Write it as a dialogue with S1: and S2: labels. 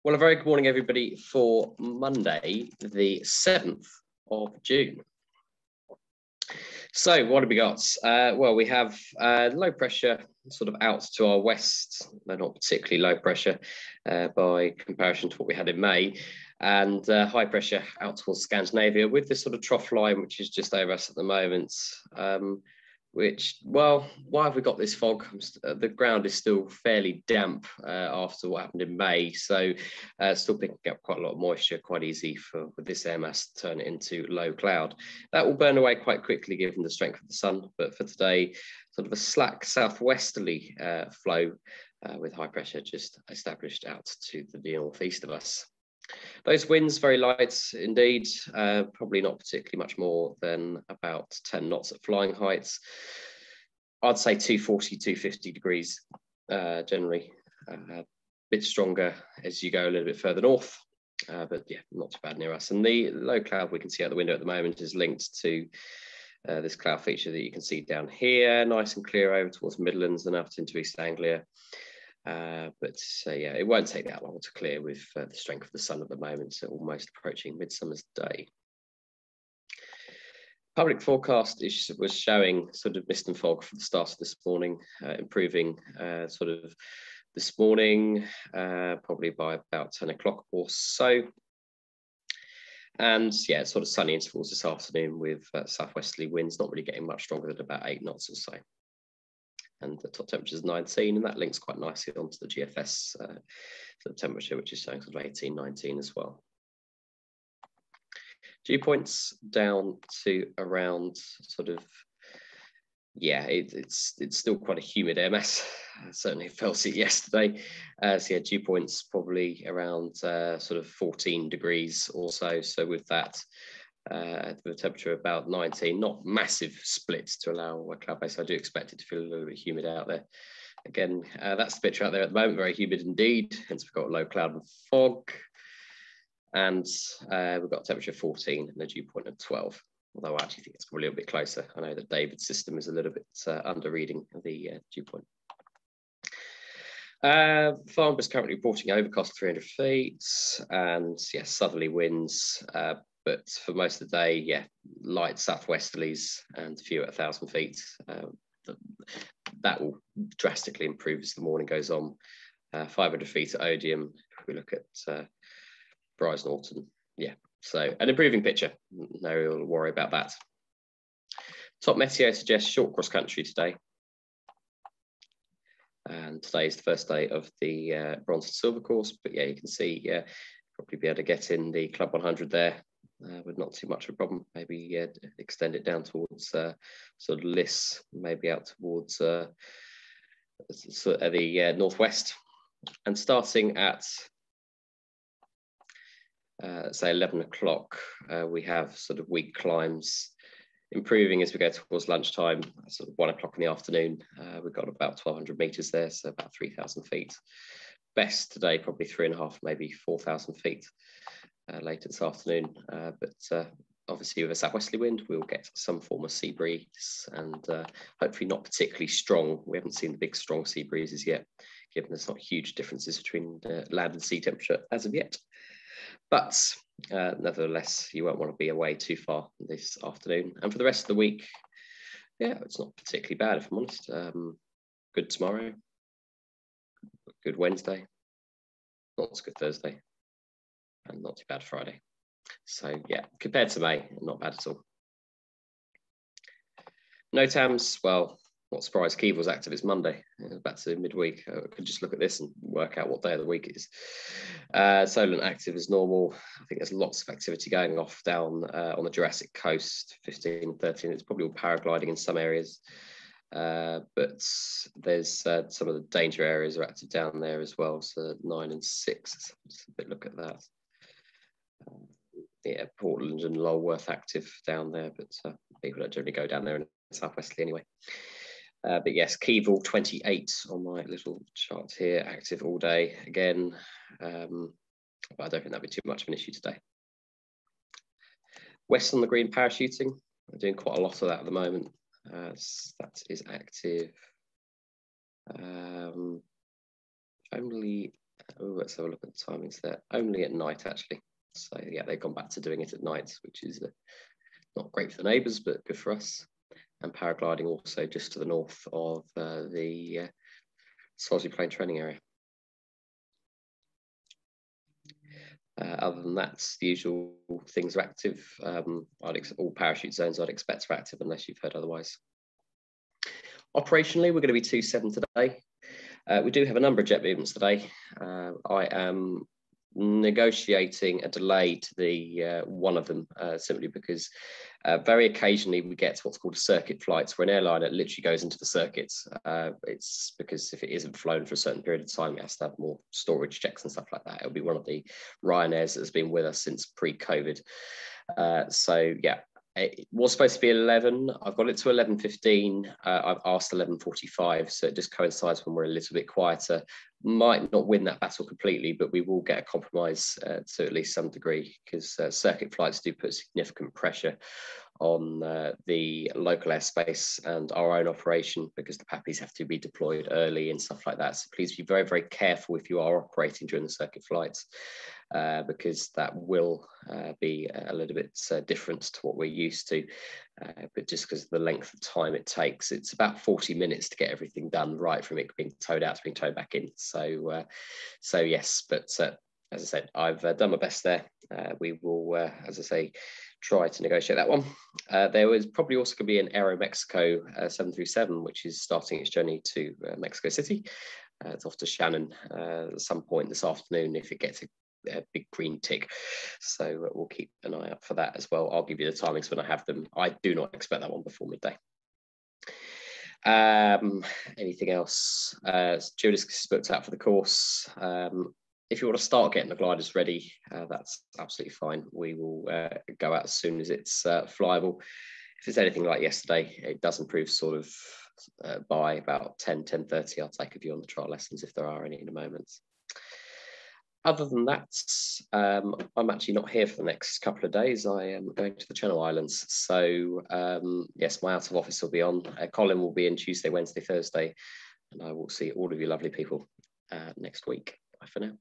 S1: Well, a very good morning, everybody, for Monday, the 7th of June. So what have we got? Well, we have low pressure sort of out to our west. They're not particularly low pressure by comparison to what we had in May. And high pressure out towards Scandinavia with this sort of trough line, which is just over us at the moment. Which, well, why have we got this fog? The ground is still fairly damp after what happened in May, so still picking up quite a lot of moisture, quite easy for this air mass to turn it into low cloud. That will burn away quite quickly given the strength of the sun, but for today, sort of a slack southwesterly flow with high pressure just established out to the northeast of us. Those winds very light indeed, probably not particularly much more than about 10 knots at flying heights. I'd say 240, 250 degrees generally, a bit stronger as you go a little bit further north, but yeah, not too bad near us. And the low cloud we can see out the window at the moment is linked to this cloud feature that you can see down here, nice and clear over towards Midlands and out into East Anglia. Yeah, it won't take that long to clear with the strength of the sun at the moment, so almost approaching Midsummer's Day. Public forecast was showing sort of mist and fog for the start of this morning, improving sort of this morning, probably by about 10 o'clock or so. And yeah, sort of sunny intervals this afternoon with southwesterly winds, not really getting much stronger than about 8 knots or so. And the top temperature is 19, and that links quite nicely onto the GFS sort of temperature, which is showing sort of 18, 19 as well. Dew points down to around sort of, yeah, it's still quite a humid air mass. I certainly felt it yesterday. So yeah, dew points probably around sort of 14 degrees or so. So with that, the temperature about 19, not massive splits to allow a cloud base. I do expect it to feel a little bit humid out there. Again, that's the picture out there at the moment, very humid indeed, hence we've got low cloud and fog. And we've got a temperature of 14 and a dew point of 12, although I actually think it's probably a little bit closer. I know that David's system is a little bit under reading the dew point. Farnborough's currently reporting overcast 300 feet and yes, southerly winds. But for most of the day, yeah, light southwesterlies and a few at 1,000 feet. That will drastically improve as the morning goes on. 500 feet at Odium, if we look at Brize Norton, yeah. So an improving picture, no real worry about that. Top Meteo suggests short cross country today. And today is the first day of the bronze and silver course, but yeah, you can see, yeah, probably be able to get in the Club 100 there. With not too much of a problem, maybe extend it down towards sort of Liss, maybe out towards the northwest. And starting at, say, 11 o'clock, we have sort of weak climbs improving as we go towards lunchtime, sort of 1 o'clock in the afternoon. We've got about 1,200 meters there, so about 3,000 feet. Best today, probably 3.5, maybe 4,000 feet. Later this afternoon, but obviously with a southwesterly wind, we'll get some form of sea breeze and hopefully not particularly strong. We haven't seen the big strong sea breezes yet, given there's not huge differences between land and sea temperature as of yet. But nevertheless, you won't want to be away too far this afternoon. And for the rest of the week, yeah, it's not particularly bad, if I'm honest. Good tomorrow, good Wednesday, not so good Thursday. And not too bad Friday. So yeah, compared to May, not bad at all. No TAMS, well, not surprised, Kiev was active, it's Monday, back to midweek. I could just look at this and work out what day of the week it is. Solent active as normal. I think there's lots of activity going off down on the Jurassic coast, 15 and 13. It's probably all paragliding in some areas. But there's some of the danger areas are active down there as well. So 9 and 6, just a bit look at that. Yeah, Portland and Lulworth active down there, but people don't generally go down there in southwesterly anyway. But yes, Keevil 28 on my little chart here, active all day again. But I don't think that'll be too much of an issue today. West on the Green parachuting, I'm doing quite a lot of that at the moment. That is active. Only Oh, let's have a look at the timings there. Only at night, actually. So yeah, they've gone back to doing it at night, which is not great for the neighbours, but good for us. And paragliding also just to the north of the Swansea Plain training area. Other than that, the usual things are active. All parachute zones I'd expect are active unless you've heard otherwise. Operationally, we're going to be 2-7 today. We do have a number of jet movements today. I am negotiating a delay to the one of them simply because very occasionally we get what's called a circuit flights where an airliner literally goes into the circuits. It's because if it isn't flown for a certain period of time, it has to have more storage checks and stuff like that. It'll be one of the Ryanairs that has been with us since pre-COVID. So yeah, it was supposed to be 11. I've got it to 11:15. I've asked 11:45, so it just coincides when we're a little bit quieter. Might not win that battle completely, but we will get a compromise to at least some degree, because circuit flights do put significant pressure on the local airspace and our own operation, because the PAPIs have to be deployed early and stuff like that. So please be very, very careful if you are operating during the circuit flights, because that will be a little bit different to what we're used to. But just because of the length of time it takes, it's about 40 minutes to get everything done, right from it being towed out to being towed back in. So, so yes, but as I said, I've done my best there. We will, as I say, try to negotiate that one. There is probably also going to be an Aero Mexico 737, which is starting its journey to Mexico City. It's off to Shannon at some point this afternoon if it gets a big green tick. So we'll keep an eye out for that as well. I'll give you the timings when I have them. I do not expect that one before midday. Anything else? Julius is booked out for the course. If you want to start getting the gliders ready, that's absolutely fine. We will go out as soon as it's flyable. If it's anything like yesterday, it does improve sort of by about 10:30. I'll take a view on the trial lessons if there are any in a moment. Other than that, I'm actually not here for the next couple of days. I am going to the Channel Islands. So yes, my out of office will be on. Colin will be in Tuesday, Wednesday, Thursday, and I will see all of you lovely people next week. Bye for now.